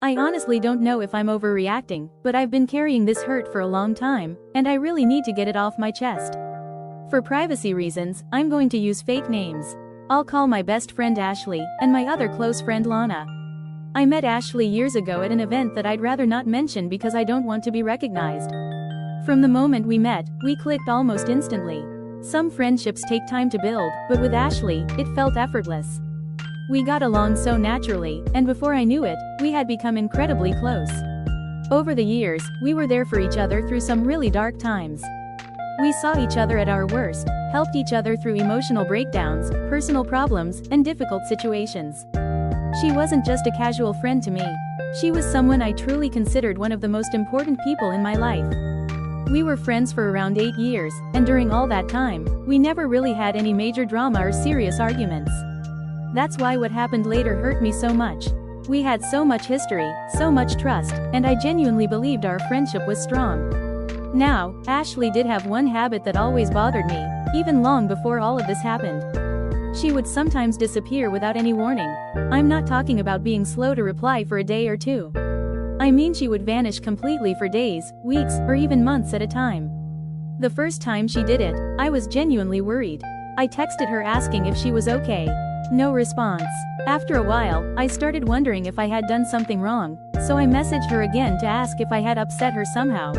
I honestly don't know if I'm overreacting, but I've been carrying this hurt for a long time, and I really need to get it off my chest. For privacy reasons, I'm going to use fake names. I'll call my best friend Ashley, and my other close friend Lana. I met Ashley years ago at an event that I'd rather not mention because I don't want to be recognized. From the moment we met, we clicked almost instantly. Some friendships take time to build, but with Ashley, it felt effortless. We got along so naturally, and before I knew it, we had become incredibly close. Over the years, we were there for each other through some really dark times. We saw each other at our worst, helped each other through emotional breakdowns, personal problems, and difficult situations. She wasn't just a casual friend to me. She was someone I truly considered one of the most important people in my life. We were friends for around 8 years, and during all that time, we never really had any major drama or serious arguments. That's why what happened later hurt me so much. We had so much history, so much trust, and I genuinely believed our friendship was strong. Now, Ashley did have one habit that always bothered me, even long before all of this happened. She would sometimes disappear without any warning. I'm not talking about being slow to reply for a day or two. I mean she would vanish completely for days, weeks, or even months at a time. The first time she did it, I was genuinely worried. I texted her asking if she was okay. No response. After a while, I started wondering if I had done something wrong, so I messaged her again to ask if I had upset her somehow.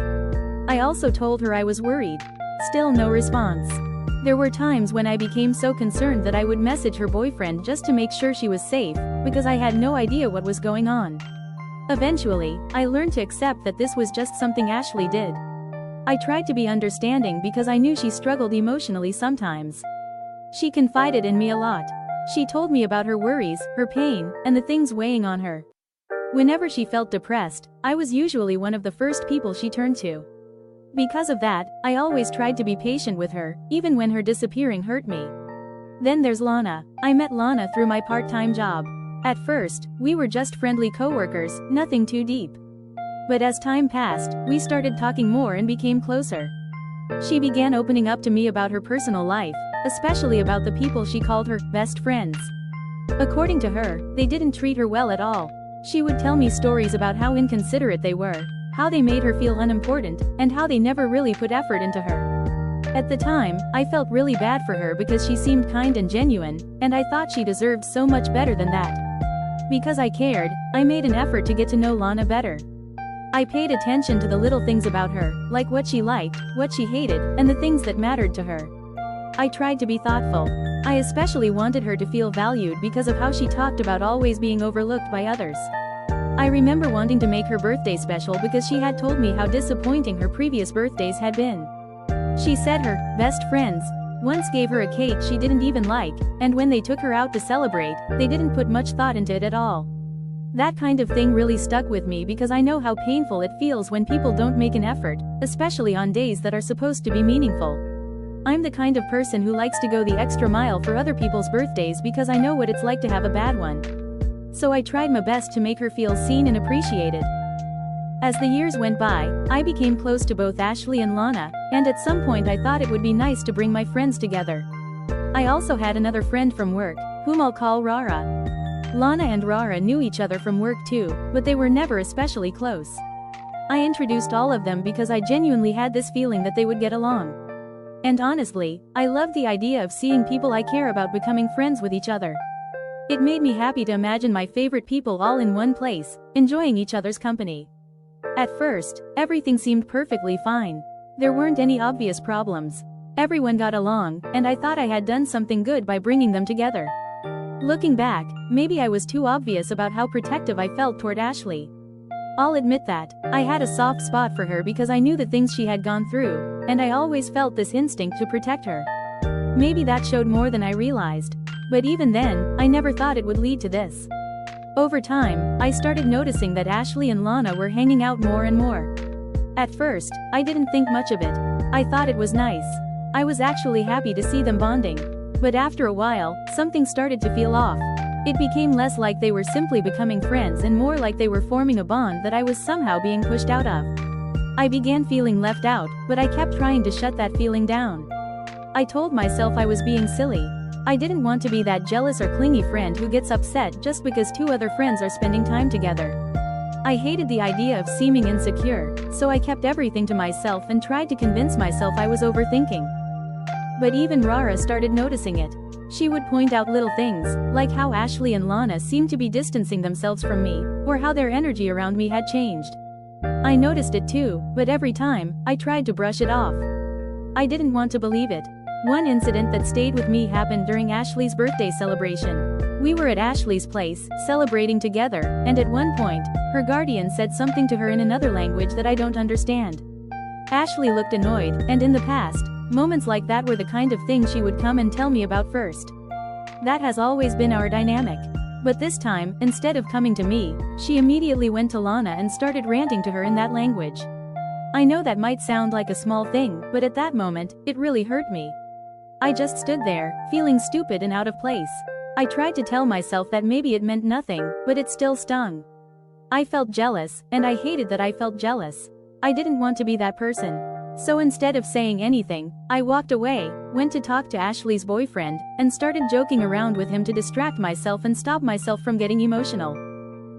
I also told her I was worried. Still no response. There were times when I became so concerned that I would message her boyfriend just to make sure she was safe, because I had no idea what was going on. Eventually, I learned to accept that this was just something Ashley did. I tried to be understanding because I knew she struggled emotionally sometimes. She confided in me a lot. She told me about her worries, her pain, and the things weighing on her. Whenever she felt depressed, I was usually one of the first people she turned to. Because of that, I always tried to be patient with her, even when her disappearing hurt me. Then there's Lana. I met Lana through my part-time job. At first, we were just friendly coworkers, nothing too deep. But as time passed, we started talking more and became closer. She began opening up to me about her personal life, especially about the people she called her best friends. According to her, they didn't treat her well at all. She would tell me stories about how inconsiderate they were, how they made her feel unimportant, and how they never really put effort into her. At the time, I felt really bad for her because she seemed kind and genuine, and I thought she deserved so much better than that. Because I cared, I made an effort to get to know Lana better. I paid attention to the little things about her, like what she liked, what she hated, and the things that mattered to her. I tried to be thoughtful. I especially wanted her to feel valued because of how she talked about always being overlooked by others. I remember wanting to make her birthday special because she had told me how disappointing her previous birthdays had been. She said her best friends once gave her a cake she didn't even like, and when they took her out to celebrate, they didn't put much thought into it at all. That kind of thing really stuck with me because I know how painful it feels when people don't make an effort, especially on days that are supposed to be meaningful. I'm the kind of person who likes to go the extra mile for other people's birthdays because I know what it's like to have a bad one. So I tried my best to make her feel seen and appreciated. As the years went by, I became close to both Ashley and Lana, and at some point I thought it would be nice to bring my friends together. I also had another friend from work, whom I'll call Rara. Lana and Rara knew each other from work too, but they were never especially close. I introduced all of them because I genuinely had this feeling that they would get along. And honestly, I loved the idea of seeing people I care about becoming friends with each other. It made me happy to imagine my favorite people all in one place, enjoying each other's company. At first, everything seemed perfectly fine. There weren't any obvious problems. Everyone got along, and I thought I had done something good by bringing them together. Looking back, maybe I was too obvious about how protective I felt toward Ashley. I'll admit that, I had a soft spot for her because I knew the things she had gone through, and I always felt this instinct to protect her. Maybe that showed more than I realized. But even then, I never thought it would lead to this. Over time, I started noticing that Ashley and Lana were hanging out more and more. At first, I didn't think much of it. I thought it was nice. I was actually happy to see them bonding. But after a while, something started to feel off. It became less like they were simply becoming friends and more like they were forming a bond that I was somehow being pushed out of. I began feeling left out, but I kept trying to shut that feeling down. I told myself I was being silly. I didn't want to be that jealous or clingy friend who gets upset just because two other friends are spending time together. I hated the idea of seeming insecure, so I kept everything to myself and tried to convince myself I was overthinking. But even Rara started noticing it. She would point out little things, like how Ashley and Lana seemed to be distancing themselves from me, or how their energy around me had changed. I noticed it too, but every time, I tried to brush it off. I didn't want to believe it. One incident that stayed with me happened during Ashley's birthday celebration. We were at Ashley's place, celebrating together, and at one point, her guardian said something to her in another language that I don't understand. Ashley looked annoyed, and in the past, moments like that were the kind of thing she would come and tell me about first. That has always been our dynamic. But this time, instead of coming to me, she immediately went to Lana and started ranting to her in that language. I know that might sound like a small thing, but at that moment, it really hurt me. I just stood there, feeling stupid and out of place. I tried to tell myself that maybe it meant nothing, but it still stung. I felt jealous, and I hated that I felt jealous. I didn't want to be that person. So instead of saying anything, I walked away, went to talk to Ashley's boyfriend, and started joking around with him to distract myself and stop myself from getting emotional.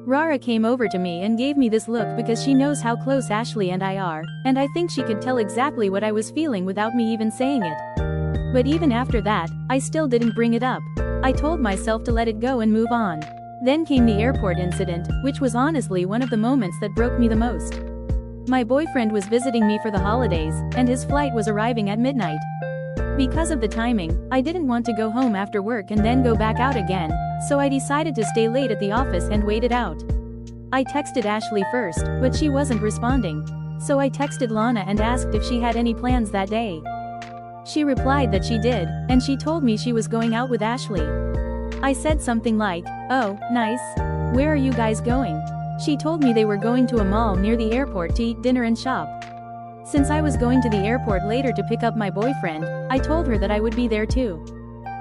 Rara came over to me and gave me this look because she knows how close Ashley and I are, and I think she could tell exactly what I was feeling without me even saying it. But even after that, I still didn't bring it up. I told myself to let it go and move on. Then came the airport incident, which was honestly one of the moments that broke me the most. My boyfriend was visiting me for the holidays, and his flight was arriving at midnight. Because of the timing, I didn't want to go home after work and then go back out again, so I decided to stay late at the office and wait it out. I texted Ashley first, but she wasn't responding. So I texted Lana and asked if she had any plans that day. She replied that she did, and she told me she was going out with Ashley. I said something like, "Oh, nice. Where are you guys going?" She told me they were going to a mall near the airport to eat dinner and shop. Since I was going to the airport later to pick up my boyfriend, I told her that I would be there too.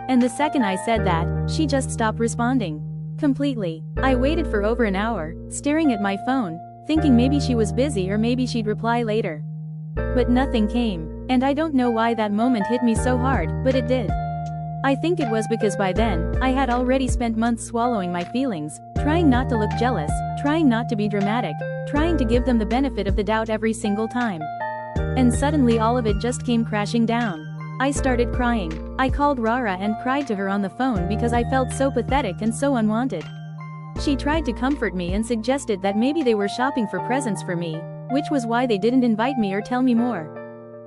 And the second I said that, she just stopped responding. Completely. I waited for over an hour, staring at my phone, thinking maybe she was busy or maybe she'd reply later. But nothing came, and I don't know why that moment hit me so hard, but it did. I think it was because by then, I had already spent months swallowing my feelings, trying not to look jealous, trying not to be dramatic, trying to give them the benefit of the doubt every single time. And suddenly all of it just came crashing down. I started crying. I called Rara and cried to her on the phone because I felt so pathetic and so unwanted. She tried to comfort me and suggested that maybe they were shopping for presents for me, which was why they didn't invite me or tell me more.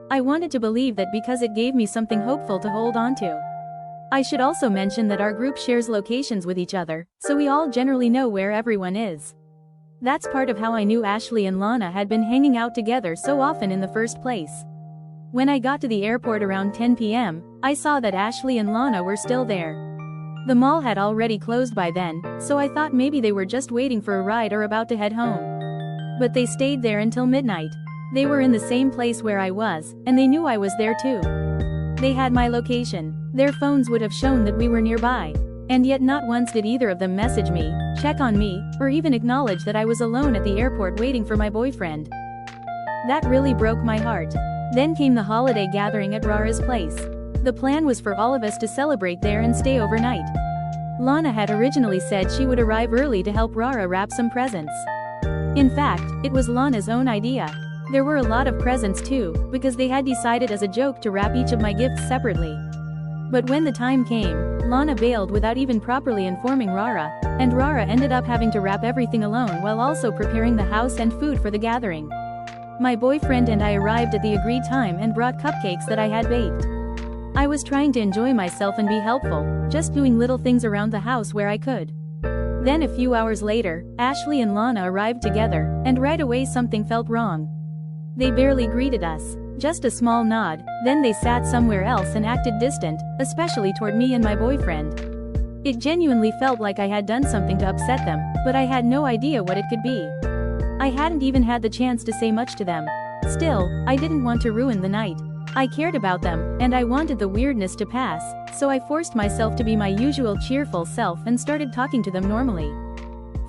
I wanted to believe that because it gave me something hopeful to hold on to. I should also mention that our group shares locations with each other, so we all generally know where everyone is. That's part of how I knew Ashley and Lana had been hanging out together so often in the first place. When I got to the airport around 10 p.m., I saw that Ashley and Lana were still there. The mall had already closed by then, so I thought maybe they were just waiting for a ride or about to head home. But they stayed there until midnight. They were in the same place where I was, and they knew I was there too. They had my location. Their phones would have shown that we were nearby. And yet not once did either of them message me, check on me, or even acknowledge that I was alone at the airport waiting for my boyfriend. That really broke my heart. Then came the holiday gathering at Rara's place. The plan was for all of us to celebrate there and stay overnight. Lana had originally said she would arrive early to help Rara wrap some presents. In fact, it was Lana's own idea. There were a lot of presents too, because they had decided as a joke to wrap each of my gifts separately. But when the time came, Lana bailed without even properly informing Rara, and Rara ended up having to wrap everything alone while also preparing the house and food for the gathering. My boyfriend and I arrived at the agreed time and brought cupcakes that I had baked. I was trying to enjoy myself and be helpful, just doing little things around the house where I could. Then a few hours later, Ashley and Lana arrived together, and right away something felt wrong. They barely greeted us. Just a small nod, then they sat somewhere else and acted distant, especially toward me and my boyfriend. It genuinely felt like I had done something to upset them, but I had no idea what it could be. I hadn't even had the chance to say much to them. Still, I didn't want to ruin the night. I cared about them, and I wanted the weirdness to pass, so I forced myself to be my usual cheerful self and started talking to them normally.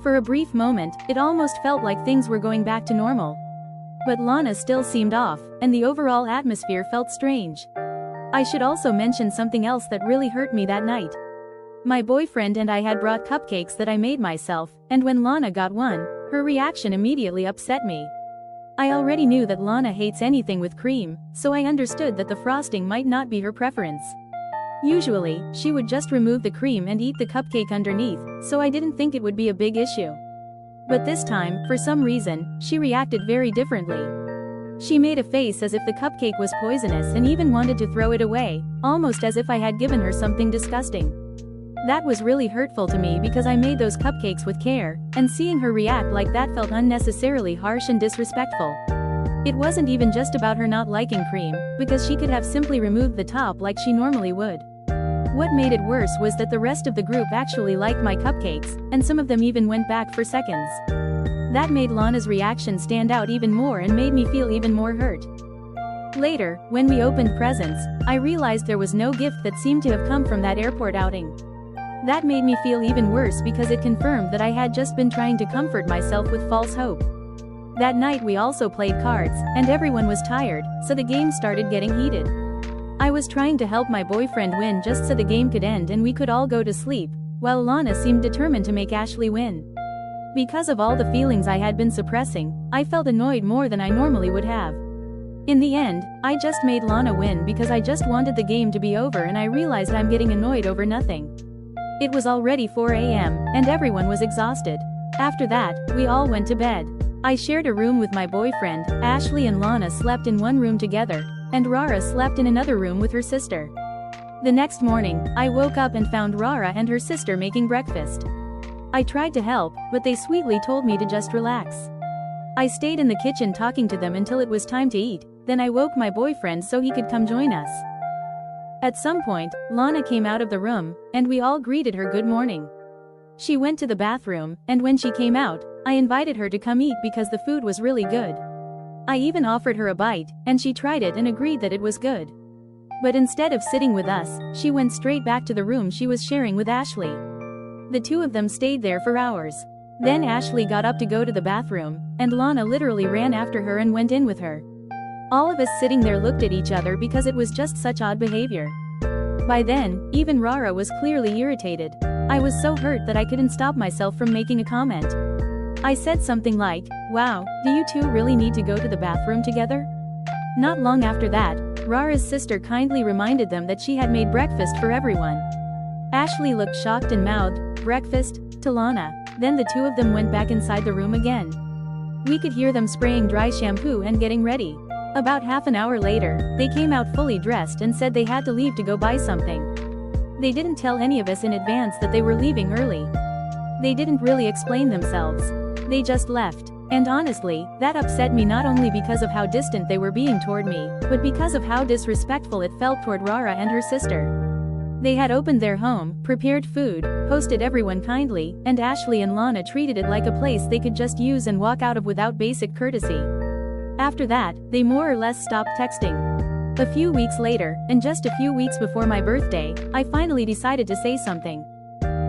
For a brief moment, it almost felt like things were going back to normal. But Lana still seemed off, and the overall atmosphere felt strange. I should also mention something else that really hurt me that night. My boyfriend and I had brought cupcakes that I made myself, and when Lana got one, Her reaction immediately upset me. I already knew that Lana hates anything with cream, so I understood that the frosting might not be her preference. Usually, she would just remove the cream and eat the cupcake underneath, so I didn't think it would be a big issue. But this time, for some reason, she reacted very differently. She made a face as if the cupcake was poisonous and even wanted to throw it away, almost as if I had given her something disgusting. That was really hurtful to me because I made those cupcakes with care, and seeing her react like that felt unnecessarily harsh and disrespectful. It wasn't even just about her not liking cream, because she could have simply removed the top like she normally would. What made it worse was that the rest of the group actually liked my cupcakes, and some of them even went back for seconds. That made Lana's reaction stand out even more and made me feel even more hurt. Later, when we opened presents, I realized there was no gift that seemed to have come from that airport outing. That made me feel even worse because it confirmed that I had just been trying to comfort myself with false hope. That night we also played cards, and everyone was tired, so the game started getting heated. I was trying to help my boyfriend win just so the game could end and we could all go to sleep, while Lana seemed determined to make Ashley win. Because of all the feelings I had been suppressing, I felt annoyed more than I normally would have. In the end, I just made Lana win because I just wanted the game to be over and I realized I'm getting annoyed over nothing. It was already 4 a.m., and everyone was exhausted. After that, we all went to bed. I shared a room with my boyfriend. Ashley and Lana slept in one room together, and Rara slept in another room with her sister. The next morning, I woke up and found Rara and her sister making breakfast. I tried to help, but they sweetly told me to just relax. I stayed in the kitchen talking to them until it was time to eat, then I woke my boyfriend so he could come join us. At some point, Lana came out of the room, and we all greeted her good morning. She went to the bathroom, and when she came out, I invited her to come eat because the food was really good. I even offered her a bite, and she tried it and agreed that it was good. But instead of sitting with us, she went straight back to the room she was sharing with Ashley. The two of them stayed there for hours. Then Ashley got up to go to the bathroom, and Lana literally ran after her and went in with her. All of us sitting there looked at each other because it was just such odd behavior. By then, even Rara was clearly irritated. I was so hurt that I couldn't stop myself from making a comment. I said something like, "Wow, do you two really need to go to the bathroom together?" Not long after that, Rara's sister kindly reminded them that she had made breakfast for everyone. Ashley looked shocked and mouthed, "Breakfast?" to Lana. Then the two of them went back inside the room again. We could hear them spraying dry shampoo and getting ready. About half an hour later, they came out fully dressed and said they had to leave to go buy something. They didn't tell any of us in advance that they were leaving early. They didn't really explain themselves. They just left. And honestly, that upset me not only because of how distant they were being toward me, but because of how disrespectful it felt toward Rara and her sister. They had opened their home, prepared food, hosted everyone kindly, and Ashley and Lana treated it like a place they could just use and walk out of without basic courtesy. After that, they more or less stopped texting. A few weeks later, and just a few weeks before my birthday, I finally decided to say something.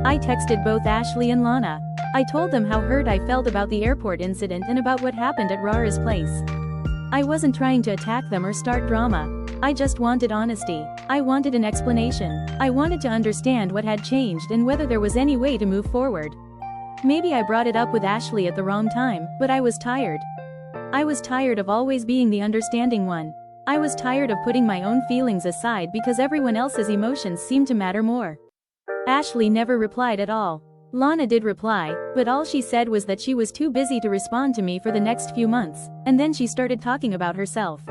I texted both Ashley and Lana. I told them how hurt I felt about the airport incident and about what happened at Rara's place. I wasn't trying to attack them or start drama. I just wanted honesty. I wanted an explanation. I wanted to understand what had changed and whether there was any way to move forward. Maybe I brought it up with Ashley at the wrong time, but I was tired. I was tired of always being the understanding one. I was tired of putting my own feelings aside because everyone else's emotions seemed to matter more. Ashley never replied at all. Lana did reply, but all she said was that she was too busy to respond to me for the next few months, and then she started talking about herself.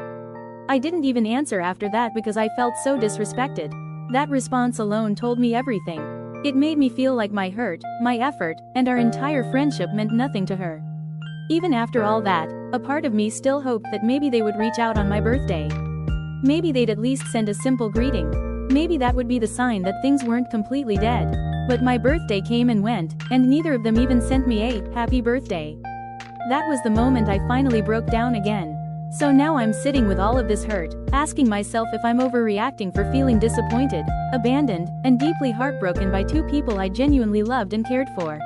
I didn't even answer after that because I felt so disrespected. That response alone told me everything. It made me feel like my hurt, my effort, and our entire friendship meant nothing to her. Even after all that, a part of me still hoped that maybe they would reach out on my birthday. Maybe they'd at least send a simple greeting. Maybe that would be the sign that things weren't completely dead. But my birthday came and went, and neither of them even sent me a happy birthday. That was the moment I finally broke down again. So now I'm sitting with all of this hurt, asking myself if I'm overreacting for feeling disappointed, abandoned, and deeply heartbroken by two people I genuinely loved and cared for.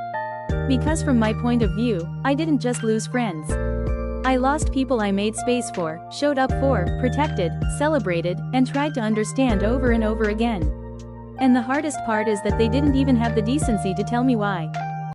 Because from my point of view, I didn't just lose friends. I lost people I made space for, showed up for, protected, celebrated, and tried to understand over and over again. And the hardest part is that they didn't even have the decency to tell me why.